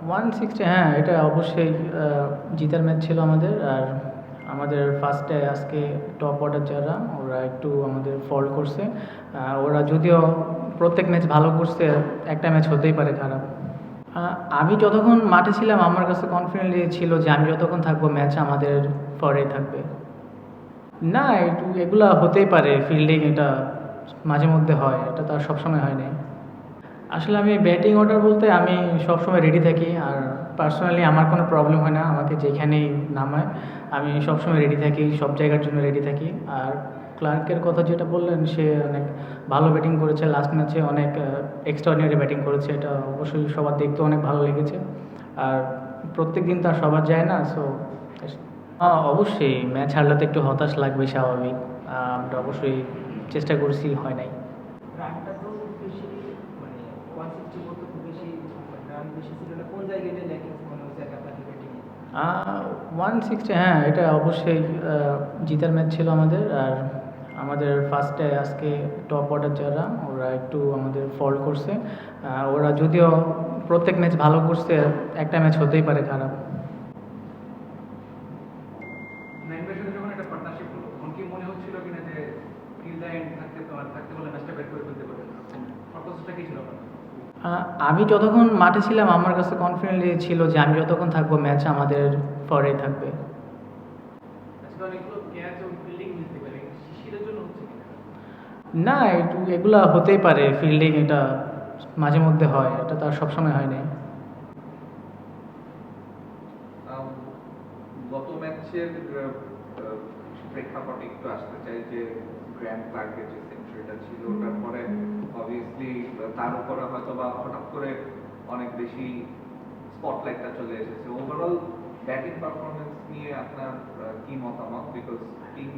160, হ্যাঁ, এটা অবশ্যই জিতার ম্যাচ ছিল আমাদের। আর আমাদের ফার্স্টে আজকে টপ অর্ডার যারা ওরা একটু আমাদের ফল্ট করছে। ওরা যদিও প্রত্যেক ম্যাচ ভালো করছে, একটা ম্যাচ হতেই পারে খারাপ। আমি যতক্ষণ মাঠে ছিলাম আমার কাছে কনফিডেন্টলি ছিল যে আমি যতক্ষণ থাকবো ম্যাচ আমাদের ফরেই থাকবে। না, এগুলা হতেই পারে, ফিল্ডিং এটা মাঝে মধ্যে হয়, এটা তো আর সবসময় হয় না। আসলে আমি ব্যাটিং অর্ডার বলতে আমি সবসময় রেডি থাকি। আর পার্সোনালি আমার কোনো প্রবলেম হয় না, আমাকে যেখানেই নামায় আমি সবসময় রেডি থাকি, সব জায়গার জন্য রেডি থাকি। আর ক্লার্কের কথা যেটা বললেন, সে অনেক ভালো ব্যাটিং করেছে লাস্ট ম্যাচে, অনেক এক্সট্রাঅর্ডিনারি ব্যাটিং করেছে, এটা অবশ্যই সবার দেখতে অনেক ভালো লেগেছে। আর প্রত্যেক দিন তো আর সবার যায় না, সো অবশ্যই ম্যাচ হারলে তো একটু হতাশ লাগবে, স্বাভাবিক। আমরা অবশ্যই চেষ্টা করছি, হয় নাই। রানটা তো খুব বেশি, মানে 160 বলতে খুব বেশি রান বেশি ছিল না। কোন জায়গায় এটা ল্যাকিংস মনে হচ্ছে আপনাদের ব্যাটিংয়ে? 160, হ্যাঁ, এটা অবশ্যই জিতার ম্যাচ ছিল আমাদের। আর আমাদের ফার্স্টে আজকে টপ অর্ডার যারা ওরা একটু আমাদের ফল্ট করছে। ওরা যদিও প্রত্যেক ম্যাচ ভালো করছে, একটা ম্যাচ হতেই পারে খারাপ। নাইমের সাথে যখন একটা পার্টনারশিপ হলো তখন কি মনে হচ্ছিল কিনা যে টিল দ্য এন্ড থাকতে বলে ম্যাচটা বের করে ফেলতে পারবে? পারপাসটা কি ছিল আপনার? আমি যতক্ষণ মাঠে ছিলাম আমার কাছে কনফিডেন্টলি ছিল যে আমি যতক্ষণ থাকবো ম্যাচ আমাদের ফরেই থাকবে। আজকে অনেকগুলো ক্যাচ এবং ফিল্ডিং মিলতে পারে, শিশিরের জন্য হচ্ছে কিনা? না, এগুলা হতেই পারে, ফিল্ডিং এটা মাঝে মধ্যে হয়, এটা তো আর সবসময় হয় না। আম, গত ম্যাচের প্রেক্ষাপটে একটু আসতে চাই যে গ্র্যান্ড ক্লার্কের যে সেঞ্চুরিটা ছিল ওটার পরে অবভিয়াসলি তার উপরে হয়তো বা হঠাৎ করে অনেক বেশি স্পটলাইটটা চলে এসেছে। ওভারঅল ব্যাটিং পারফরমেন্স নিয়ে আপনার কি মতামত? বিকজ টিম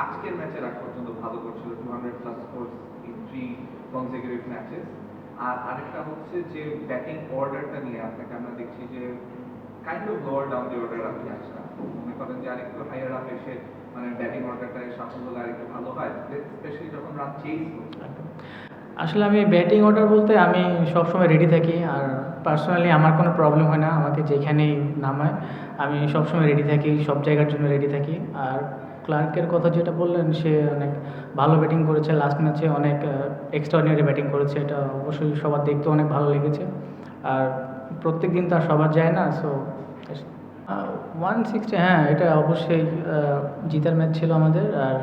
আজকের ম্যাচের আগ পর্যন্ত ভালো করছিল, 200+ স্কোরস ইন 3 কনসিকিউটিভ ম্যাচেস। আর আরেকটা হচ্ছে যে ব্যাটিং অর্ডারটা নিয়ে আপনাকে আমরা দেখছি যে kind of lower down the order আপনি আসলাম, মনে করেন যে আরেকটু হাইয়ার আপ এসে মানে ব্যাটিং অর্ডারটা সাফল্য আরেকটু ভালো হয়, স্পেশালি যখন রান চেঞ্জ করছে। আসলে আমি ব্যাটিং অর্ডার বলতে আমি সবসময় রেডি থাকি। আর পার্সোনালি আমার কোনো প্রবলেম হয় না, আমাকে যেখানেই নামায় আমি সবসময় রেডি থাকি, সব জায়গার জন্য রেডি থাকি। আর ক্লার্কের কথা যেটা বললেন, সে অনেক ভালো ব্যাটিং করেছে লাস্ট ম্যাচে, অনেক এক্সট্রাঅর্ডিনারি ব্যাটিং করেছে, এটা অবশ্যই সবার দেখতে অনেক ভালো লেগেছে। আর প্রত্যেক দিন তো আর সবার যায় না, সো 160, হ্যাঁ, এটা অবশ্যই জিতার ম্যাচ ছিল আমাদের। আর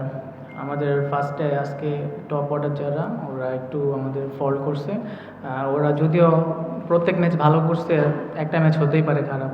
আমাদের ফার্স্টে আজকে টপ অর্ডার যারা ওরা একটু আমাদের ফল্ট করছে। ওরা যদিও প্রত্যেক ম্যাচ ভালো করছে, একটা ম্যাচ হতেই পারে খারাপ।